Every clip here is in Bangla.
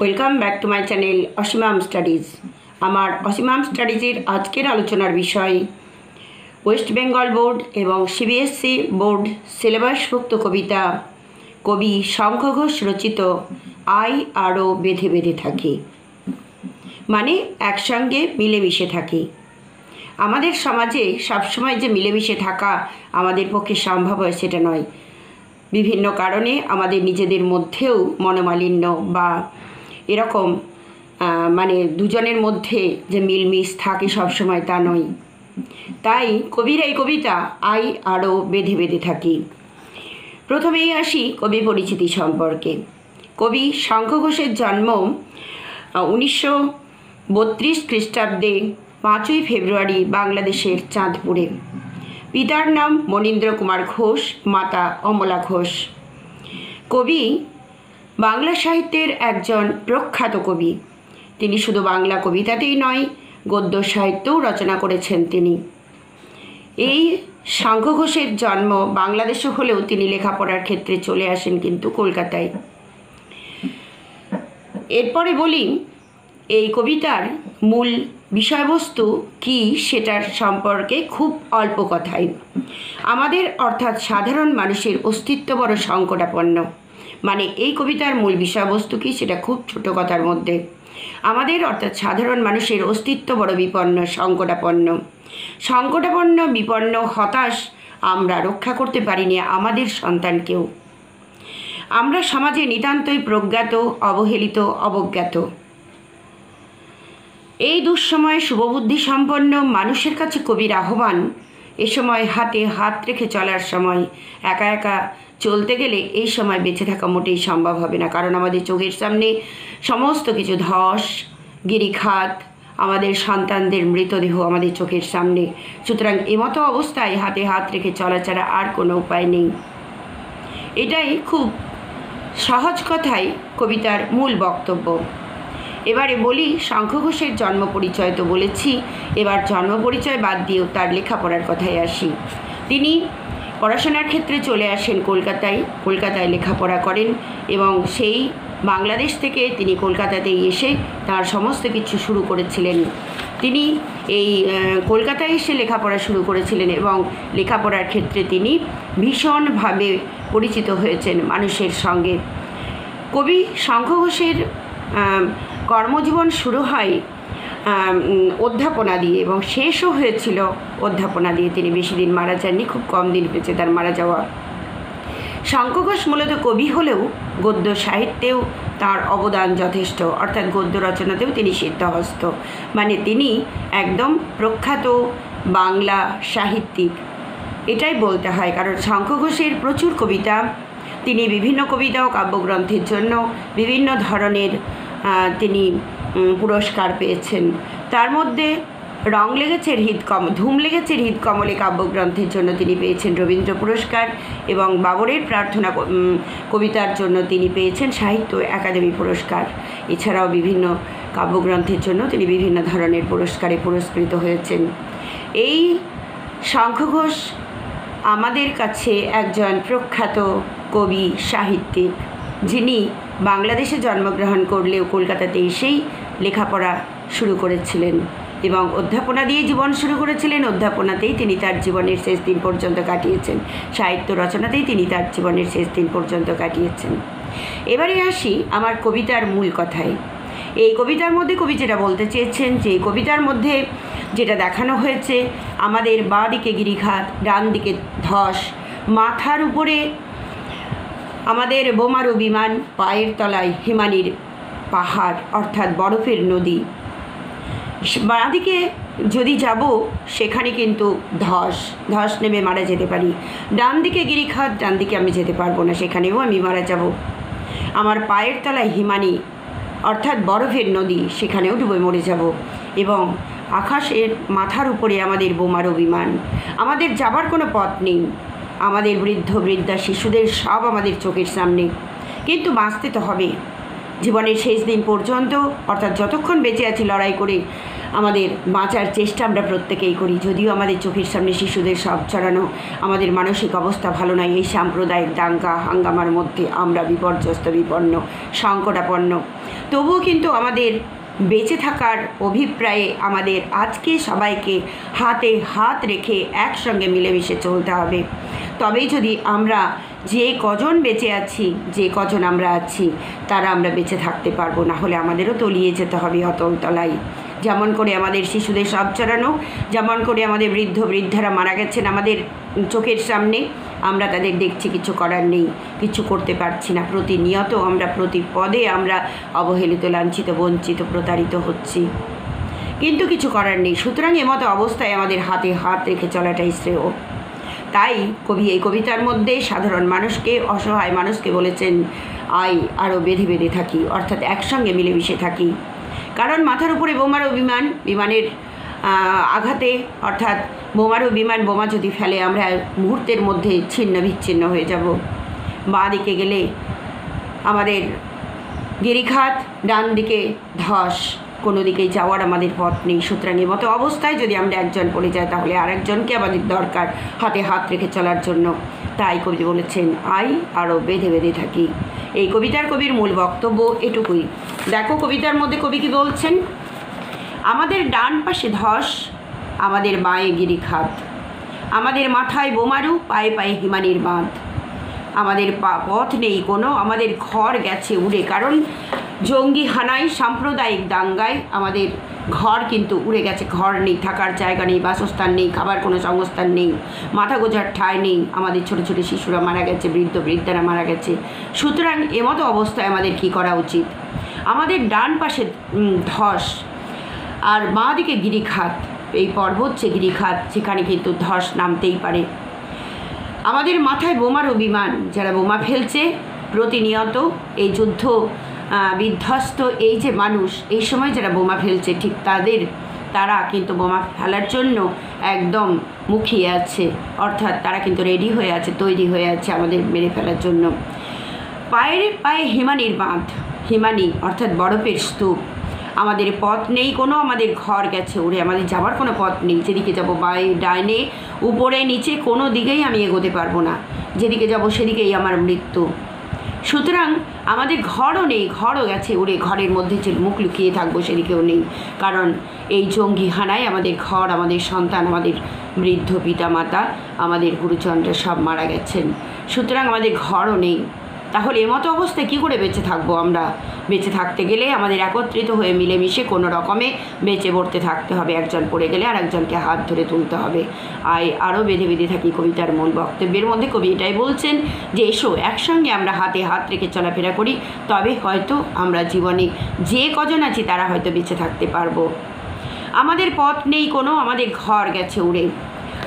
Welcome back to my channel Asimam studies. আমার অসীমাম স্টাডিজের আজকের আলোচনার বিষয় ওয়েস্ট বেঙ্গল বোর্ড এবং সিবিএসসি বোর্ড সিলেবাসভুক্ত কবিতা কবি শঙ্খ ঘোষ রচিত আই আরও বেঁধে বেঁধে থাকি, মানে একসঙ্গে মিলেমিশে থাকি। আমাদের সমাজে সবসময় যে মিলেমিশে থাকা আমাদের পক্ষে সম্ভব হয় সেটা নয়। বিভিন্ন কারণে আমাদের নিজেদের মধ্যেও মনোমালিন্য বা এরকম দুজনের মধ্যে যে মিলমিশ থাকে সবসময় তা নয়। তাই কবির এই কবিতা আই আরও বেঁধে বেঁধে থাকি। প্রথমেই আসি কবি পরিচিতি সম্পর্কে। কবি শঙ্খ ঘোষের জন্ম 1932 খ্রিস্টাব্দে 5ই ফেব্রুয়ারি বাংলাদেশের চাঁদপুরে। পিতার নাম মনীন্দ্র কুমার ঘোষ, মাতা অমলা ঘোষ। কবি বাংলা সাহিত্যের একজন প্রখ্যাত কবি। তিনি শুধু বাংলা কবিতাতেই নয়, গদ্য সাহিত্যও রচনা করেছেন তিনি। এই শঙ্খ ঘোষের জন্ম বাংলাদেশে হলেও তিনি লেখাপড়ার ক্ষেত্রে চলে আসেন কিন্তু কলকাতায়। এরপরে বলি এই কবিতার মূল বিষয়বস্তু কি সেটার সম্পর্কে খুব অল্প কথাই। আমাদের অর্থাৎ সাধারণ মানুষের অস্তিত্ব বড় সংকটাপন্ন। মানে এই কবিতার মূল বিষয়বস্তু কি সেটা খুব ছোট কথার মধ্যে। আমাদের অর্থাৎ সাধারণ মানুষের অস্তিত্ব বড় বিপন্ন, সংকটাপন্ন, বিপন্ন, হতাশ। আমরা রক্ষা করতে পারিনি আমাদের সন্তানকেও। আমরা সমাজে নিতান্তই প্রজ্ঞাত, অবহেলিত, অবজ্ঞাত। এই দুঃসময়ে শুভবুদ্ধি সম্পন্ন মানুষের কাছে কবির আহ্বান, এ সময় হাতে হাত রেখে চলার সময়। একা একা চলতে গেলে এই সময় বেঁচে থাকা মোটেই সম্ভব হবে না, কারণ আমাদের চোখের সামনে সমস্ত কিছু ধস, গিরিখাত, আমাদের সন্তানদের মৃতদেহ আমাদের চোখের সামনে। সুতরাং এমতো অবস্থায় হাতে হাত রেখে চলা ছাড়া আর কোনো উপায় নেই। এটাই খুব সহজ কথায় কবিতার মূল বক্তব্য। এবারে বলি শঙ্খ ঘোষের জন্ম পরিচয় তো বলেছি, এবার জন্ম পরিচয় বাদ দিয়েও তার লেখাপড়ার কথায় আসি। তিনি পড়াশোনার ক্ষেত্রে চলে আসেন কলকাতায় লেখাপড়া করেন এবং সেই বাংলাদেশ থেকে তিনি কলকাতাতেই এসে তার সমস্ত কিছু শুরু করেছিলেন। তিনি এই কলকাতায় এসে লেখাপড়া শুরু করেছিলেন এবং লেখাপড়ার ক্ষেত্রে তিনি ভীষণভাবে পরিচিত হয়েছেন মানুষের সঙ্গে। কবি শঙ্খ ঘোষের কর্মজীবন শুরু হয় অধ্যাপনা দিয়ে এবং শেষও হয়েছিল অধ্যাপনা দিয়ে। তিনি বেশি দিন মারা যাননি, খুব কম দিন হয়েছে তার মারা যাওয়া। শঙ্খ ঘোষ মূলত কবি হলেও গদ্য সাহিত্যেও তার অবদান যথেষ্ট, অর্থাৎ গদ্য রচনাতেও তিনি সিদ্ধহস্ত। মানে তিনি একদম প্রখ্যাত বাংলা সাহিত্যিক, এটাই বলতে হয়। কারণ শঙ্খ ঘোষের প্রচুর কবিতা, তিনি বিভিন্ন কবিতা ও কাব্যগ্রন্থের জন্য বিভিন্ন ধরনের তিনি পুরস্কার পেয়েছেন। তার মধ্যে ধুম লেগেছে হৃদ কমলে কাব্যগ্রন্থের জন্য তিনি পেয়েছেন রবীন্দ্র পুরস্কার এবং বাবরের প্রার্থনা কবিতার জন্য তিনি পেয়েছেন সাহিত্য একাডেমি পুরস্কার। এছাড়াও বিভিন্ন কাব্যগ্রন্থের জন্য তিনি বিভিন্ন ধরনের পুরস্কারে পুরস্কৃত হয়েছেন। এই শঙ্খ ঘোষ আমাদের কাছে একজন প্রখ্যাত কবি সাহিত্যিক, যিনি বাংলাদেশে জন্মগ্রহণ করলেও কলকাতাতে এসেই লেখাপড়া শুরু করেছিলেন এবং অধ্যাপনা দিয়ে জীবন শুরু করেছিলেন। অধ্যাপনাতেই তিনি তার জীবনের শেষ দিন পর্যন্ত কাটিয়েছেন, সাহিত্য রচনাতেই তিনি তার জীবনের শেষ দিন পর্যন্ত কাটিয়েছেন। এবারে আসি আমার কবিতার মূল কথায়। এই কবিতার মধ্যে কবি যেটা বলতে চেয়েছেন, যে এই কবিতার মধ্যে যেটা দেখানো হয়েছে, আমাদের বাঁ দিকে গিরিখাত, ডান দিকে ধস, মাথার উপরে আমাদের বোমারু বিমান, পায়ের তলায় হিমানির পাহাড় অর্থাৎ বরফের নদী। বাঁদিকে যদি যাব সেখানে কিন্তু ধস নেমে মারা যেতে পারি। ডান দিকে গিরিখাত, ডান দিকে আমি যেতে পারবো না, সেখানেও আমি মারা যাব। আমার পায়ের তলায় হিমানি অর্থাৎ বরফের নদী, সেখানেও ডুবে মরে যাব। এবং আকাশের মাথার উপরে আমাদের বোমারু বিমান। আমাদের যাবার কোনো পথ নেই, আমাদের বৃদ্ধা শিশুদের সব আমাদের চোখের সামনে। কিন্তু বাঁচতে তো হবে জীবনের শেষ দিন পর্যন্ত, অর্থাৎ যতক্ষণ বেঁচে আছি লড়াই করে আমাদের বাঁচার চেষ্টা আমরা প্রত্যেকেই করি। যদিও আমাদের চোখের সামনে শিশুদের সব ছড়ানো, আমাদের মানসিক অবস্থা ভালো নয়। এই সাম্প্রদায়িক দাঙ্গা হাঙ্গামার মধ্যে আমরা বিপর্যস্ত, বিপন্ন, সংকটাপন্ন। তবুও কিন্তু আমাদের বেঁচে থাকার অভিপ্রায়ে আমাদের আজকে সবাইকে হাতে হাত রেখে একসঙ্গে মিলেমিশে চলতে হবে। তবেই যদি আমরা যে কজন বেঁচে আছি, যে কজন আমরা আছি, তারা আমরা বেঁচে থাকতে পারবো। না হলে আমাদেরও তলিয়ে যেতে হবে অতল তলায়। যেমন করে আমাদের শিশুদের সব চড়ানো, যেমন করে আমাদের বৃদ্ধারা মারা গেছেন আমাদের চোখের সামনে, আমরা তাদের দেখছি, কিছু করার নেই, কিছু করতে পারছি না। প্রতিনিয়ত আমরা প্রতি পদে আমরা অবহেলিত, লাঞ্ছিত, বঞ্চিত, প্রতারিত হচ্ছি, কিন্তু কিছু করার নেই। সুতরাং এমতো অবস্থায় আমাদের হাতে হাত রেখে চলাটাই শ্রেয়। তাই কবি এই কবিতার মধ্যে সাধারণ মানুষকে, অসহায় মানুষকে বলেছেন, আয় আরও বেঁধে বেঁধে থাকি, অর্থাৎ একসঙ্গে মিলেমিশে থাকি। কারণ মাথার উপরে বোমারও বিমানের আঘাতে, অর্থাৎ বোমারও বোমা যদি ফেলে, আমরা মুহূর্তের মধ্যে ছিন্ন বিচ্ছিন্ন হয়ে যাব। বাঁ দিকে গেলে আমাদের গিরিখাত, ডান দিকে ধস, কোনো দিকেই যাওয়ার আমাদের পথ নেই। সুতরাং মতো অবস্থায় যদি আমরা একজন পড়ে যাই, তাহলে আরেকজনকে আমাদের দরকার হাতে হাত রেখে চলার জন্য। তাই কবি বলেছেন, আই আরও বেঁধে বেঁধে থাকি। এই কবির মূল বক্তব্য এটুকুই। দেখো কবিতার মধ্যে কবি কি বলছেন, আমাদের ডান পাশে ধস, আমাদের বাঁয়ে গিরিখাত, আমাদের মাথায় বোমারু, পায়ে পায়ে হিমানির বাঁধ, আমাদের পথ নেই কোনো, আমাদের ঘর গেছে উড়ে। কারণ জঙ্গি হানায়, সাম্প্রদায়িক দাঙ্গায় আমাদের ঘর কিন্তু উড়ে গেছে। ঘর নেই, থাকার জায়গা নেই, বাসস্থান নেই, খাবার কোনো সংস্থান নেই, মাথা গোজার ঠাঁই নেই। আমাদের ছোটো ছোটো শিশুরা মারা গেছে, বৃদ্ধারা মারা গেছে। সুতরাং এমতো অবস্থায় আমাদের কি করা উচিত? আমাদের ডান পাশে ধস আর বাঁ দিকে গিরিখাত, এই পর্বত যে গিরিখাত, সেখানে কিন্তু ধস নামতেই পারে। আমাদের মাথায় বোমারও বিমান, যারা বোমা ফেলছে প্রতিনিয়ত, এই যুদ্ধ বিধ্বস্ত এই যে মানুষ, এই সময় যারা বোমা ফেলছে, ঠিক তারা কিন্তু বোমা ফেলার জন্য একদম মুখিয়ে আছে, অর্থাৎ তারা কিন্তু রেডি হয়ে আছে, তৈরি হয়ে আছে আমাদের মেরে ফেলার জন্য। পায়ে পায়ে হিমানির বাঁধ, হিমানি অর্থাৎ বরফের স্তূপ, আমাদের পথ নেই কোনো, আমাদের ঘর গেছে উড়ে, আমাদের যাওয়ার কোনো পথ নেই। যেদিকে যাব, বাঁয়ে ডাইনে, উপরে নিচে, কোনো দিকেই আমি এগোতে পারবো না। যেদিকে যাব সেদিকেই আমার মৃত্যু। সুতরাং আমাদের ঘরও নেই, ঘরও গেছে উড়ে, ঘরের মধ্যে যে মুখ লুকিয়ে থাকবো সেদিকেও নেই। কারণ এই জঙ্গি হানায় আমাদের ঘর, আমাদের সন্তান, আমাদের বৃদ্ধ পিতামাতা, আমাদের গুরুজনরা সব মারা গেছেন। সুতরাং আমাদের ঘরও নেই। তাহলে এমতো অবস্থায় কী করে বেঁচে থাকবো আমরা? বেঁচে থাকতে গেলে আমাদের একত্রিত হয়ে মিলেমিশে কোনো রকমে বেঁচে পড়তে থাকতে হবে। একজন পড়ে গেলে আর একজনকে হাত ধরে তুলতে হবে। আরও বেঁধে বেঁধে থাকি কবিতার মূল বক্তব্যের মধ্যে কবি এটাই বলছেন যে, এসো একসঙ্গে আমরা হাতে হাত রেখে চলাফেরা করি, তবে হয়তো আমরা জীবনে যে কজন আছি তারা হয়তো বেঁচে থাকতে পারবো। আমাদের পথ নেই কোনো, আমাদের ঘর গেছে উড়ে,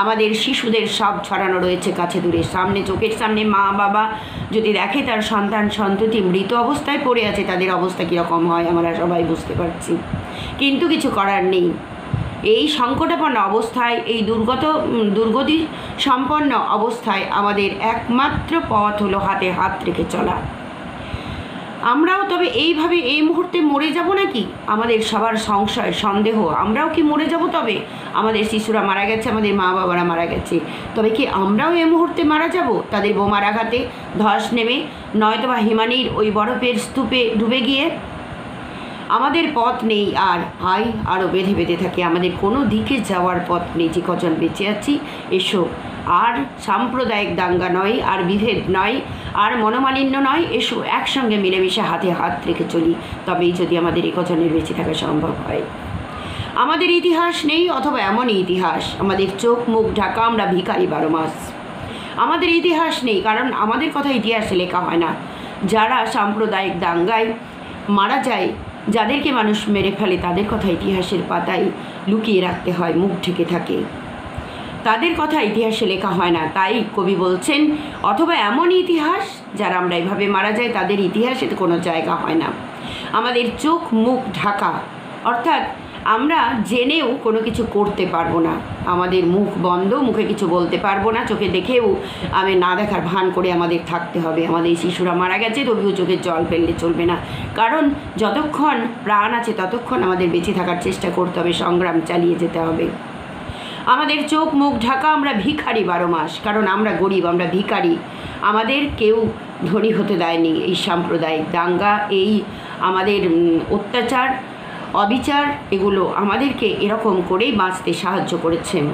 আমাদের শিশুদের সব ছড়ানো রয়েছে কাছে দূরে। সামনে, চোখের সামনে মা বাবা যদি দেখে তার সন্তান সন্ততি মৃত অবস্থায় পড়ে আছে, তাদের অবস্থা কীরকম হয় আমরা সবাই বুঝতে পারছি। কিন্তু কিছু করার নেই। এই সংকটাপন্ন অবস্থায়, এই দুর্গতি সম্পন্ন অবস্থায় আমাদের একমাত্র পথ হলো হাতে হাত রেখে চলা। আমরাও তবে এইভাবে এই মুহূর্তে মরে যাব নাকি? আমাদের সবার সংশয়, সন্দেহ, আমরাও কি মরে যাব? তবে আমাদের শিশুরা মারা গেছে, আমাদের মা বাবারা মারা গেছে, তবে কি আমরাও এই মুহূর্তে মারা যাব তাদের বোমার আঘাতে, ধস নেমে, নয়তোবা হিমানির ওই বরফের স্তূপে ডুবে গিয়ে? আমাদের পথ নেই, আর আরও বেঁধে বেঁধে থাকে। আমাদের কোনো দিকে যাওয়ার পথ নেই। যে কজন বেঁচে আছি, এসো আর সাম্প্রদায়িক দাঙ্গা নয়, আর বিভেদ নয়, আর মনোমালিন্য নয়, এসো একসঙ্গে মিলেমিশে হাতে হাত রেখে চলি। তবেই যদি আমাদের এই কজনের বেঁচে থাকা সম্ভব হয়। আমাদের ইতিহাস নেই, অথবা এমনই ইতিহাস, আমাদের চোখ মুখ ঢাকা, আমরা ভিখারি 12 মাস। আমাদের ইতিহাস নেই, কারণ আমাদের কথা ইতিহাসে লেখা হয় না। যারা সাম্প্রদায়িক দাঙ্গায় মারা যায়, যাদেরকে মানুষ মেরে ফেলে, তাদের কথা ইতিহাসের পাতায় লুকিয়ে রাখতে হয়, মুখ ঢেকে থাকে, তাদের কথা ইতিহাসে লেখা হয় না। তাই কবি বলছেন, অথবা এমন ইতিহাস, যারা আমরা এভাবে মারা যায় তাদের ইতিহাসে কোনো জায়গা হয় না। আমাদের চোখ মুখ ঢাকা, অর্থাৎ আমরা জেনেও কোনো কিছু করতে পারবো না। আমাদের মুখ বন্ধ, মুখে কিছু বলতে পারবো না, চোখে দেখেও আমি না দেখার ভান করে আমাদের থাকতে হবে। আমাদের শিশুরা মারা গেছে, তবুও চোখে জল ফেললে চলবে না। কারণ যতক্ষণ প্রাণ আছে ততক্ষণ আমাদের বেঁচে থাকার চেষ্টা করতে হবে, সংগ্রাম চালিয়ে যেতে হবে। আমাদের চোখ মুখ ঢাকা, আমরা ভিখারি 12 মাস, কারণ আমরা গরিব, আমরা ভিখারি। আমাদের কেউ ধনী হতে দেয়নি। এই সাম্প্রদায়িক দাঙ্গা, এই আমাদের অত্যাচার অবিচার এগুলো আমাদেরকে এরকম করেই বাঁচতে সাহায্য করেছেন।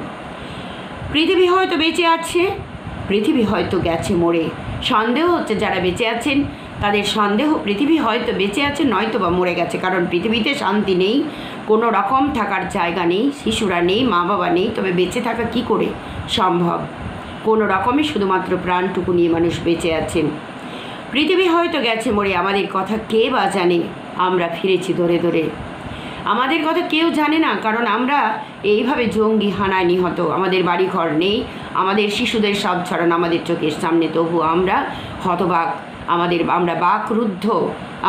পৃথিবী হয়তো বেঁচে আছে, পৃথিবী হয়তো গেছে মরে। সন্দেহ হচ্ছে যারা বেঁচে আছেন তাদের সন্দেহ পৃথিবী হয়তো বেঁচে আছে, নয়তো বা মরে গেছে। কারণ পৃথিবীতে শান্তি নেই, কোনো রকম থাকার জায়গা নেই, শিশুরা নেই, মা বাবা নেই, তবে বেঁচে থাকা কি করে সম্ভব? কোনো রকমে শুধুমাত্র প্রাণটুকু নিয়ে মানুষ বেঁচে আছেন। পৃথিবী হয়তো গেছে মরে, আমাদের কথা কে বা জানে? আমরা ফিরেছি ধরে ধরে, আমাদের কথা কেউ জানে না। কারণ আমরা এইভাবে জঙ্গি হানায় নিহত, আমাদের বাড়িঘর নেই, আমাদের শিশুদের সব ছড়ানো আমাদের চোখের সামনে, তবু আমরা হতবাক, আমরা বাকরুদ্ধ,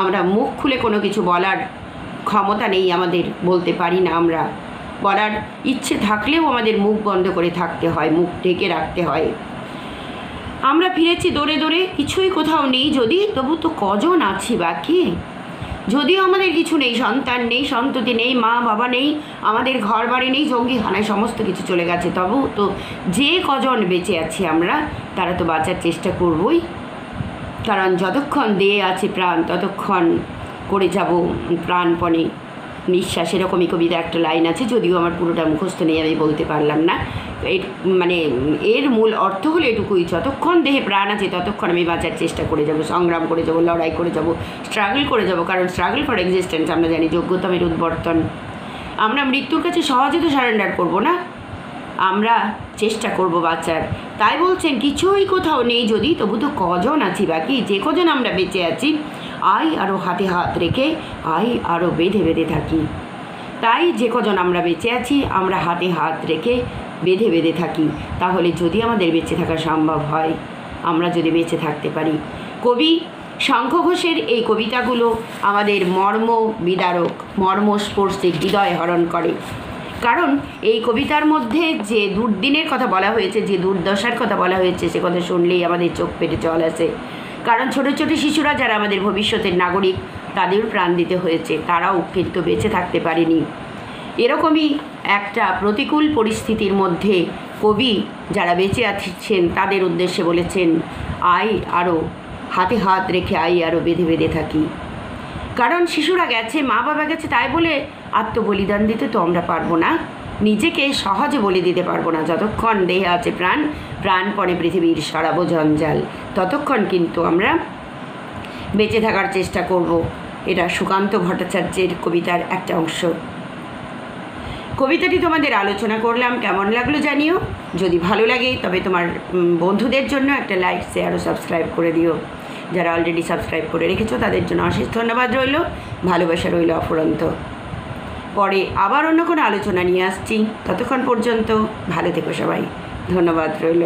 আমরা মুখ খুলে কোনো কিছু বলার ক্ষমতা নেই আমাদের, বলতে পারি না। আমরা বলার ইচ্ছে থাকলেও আমাদের মুখ বন্ধ করে থাকতে হয়, মুখ ঢেকে রাখতে হয়। আমরা ফিরেছি দৌড়ে দৌড়ে, কিছুই কোথাও নেই যদি, তবু তো কজন আছি বাকি। যদিও আমাদের কিছু নেই, সন্তান নেই, সন্ততি নেই, মা বাবা নেই, আমাদের ঘর বাড়ি নেই, জঙ্গি হানায় সমস্ত কিছু চলে গেছে, তবু তো যে কজন বেঁচে আছি আমরা, তারা তো বাঁচার চেষ্টা করবই। কারণ যতক্ষণ দিয়ে আছে প্রাণ ততক্ষণ করে যাব প্রাণপণে নিঃশ্বাস, এরকমই কবিতা একটা লাইন আছে, যদিও আমার পুরোটা মুখস্থ নেই, আমি বলতে পারলাম না। এর মূল অর্থ হলো এটুকুই, যতক্ষণ দেহে প্রাণ আছে ততক্ষণ আমি বাঁচার চেষ্টা করে যাব, সংগ্রাম করে যাব, লড়াই করে যাব, স্ট্রাগল করে যাব। কারণ স্ট্রাগল ফর এক্সিস্টেন্স আমরা জানি, যোগ্যতমের উদ্বর্তন। আমরা মৃত্যুর কাছে সহজে তো সারেন্ডার করব না, আমরা চেষ্টা করব বাঁচার। তাই বলছেন কিছুই কোথাও নেই যদি, তবু তো কজন আছি বাকি। যে কজন আমরা বেঁচে আছি, আই আরও হাতে হাত রেখে, আই আরও বেঁধে বেঁধে থাকি। তাই যে কজন আমরা বেঁচে আছি, আমরা হাতে হাত রেখে বেঁধে বেঁধে থাকি। তাহলে যদি আমাদের বেঁচে থাকা সম্ভব হয়, আমরা যদি বেঁচে থাকতে পারি। কবি শঙ্খ ঘোষের এই কবিতাগুলো আমাদের মর্ম বিদারক, মর্মস্পর্শী, হৃদয় হরণ করে। কারণ এই কবিতার মধ্যে যে দুর্দিনের কথা বলা হয়েছে, যে দুর্দশার কথা বলা হয়েছে, সে কথা শুনলেই আমাদের চোখ পেটে জল আসে। কারণ ছোটো ছোটো শিশুরা যারা আমাদের ভবিষ্যতের নাগরিক, তাদের প্রাণ দিতে হয়েছে, তারাও কিন্তু বেঁচে থাকতে পারেনি। এরকমই একটা প্রতিকূল পরিস্থিতির মধ্যে কবি যারা বেঁচে আছেন তাদের উদ্দেশ্যে বলেছেন, আই আরও হাতে হাত রেখে, আই আরও বেঁধে বেঁধে থাকি। কারণ শিশুরা গেছে, মা বাবা গেছে, তাই বলে আত্মবলিদান দিতে তো আমরা পারবো না, নিজেকে সহজে বলে দিতে পারবো না। যতক্ষণ দেহে আছে প্রাণ, প্রাণপণে পৃথিবীর সরাবো জঞ্জাল, ততক্ষণ কিন্তু আমরা বেঁচে থাকার চেষ্টা করব। এটা সুকান্ত ভট্টাচার্যের কবিতার একটা অংশ। কবিতাটি তোমাদের আলোচনা করলাম, কেমন লাগলো জানিও। যদি ভালো লাগে তবে তোমার বন্ধুদের জন্য একটা লাইক, শেয়ার ও সাবস্ক্রাইব করে দিও। যারা অলরেডি সাবস্ক্রাইব করে রেখেছো তাদের জন্য অশেষ ধন্যবাদ রইল, ভালোবাসা রইল অফুরন্ত। পরে আবার অন্য কোনো আলোচনা নিয়ে আসছি, ততক্ষণ পর্যন্ত ভালো থেকো সবাই, ধন্যবাদ রইল।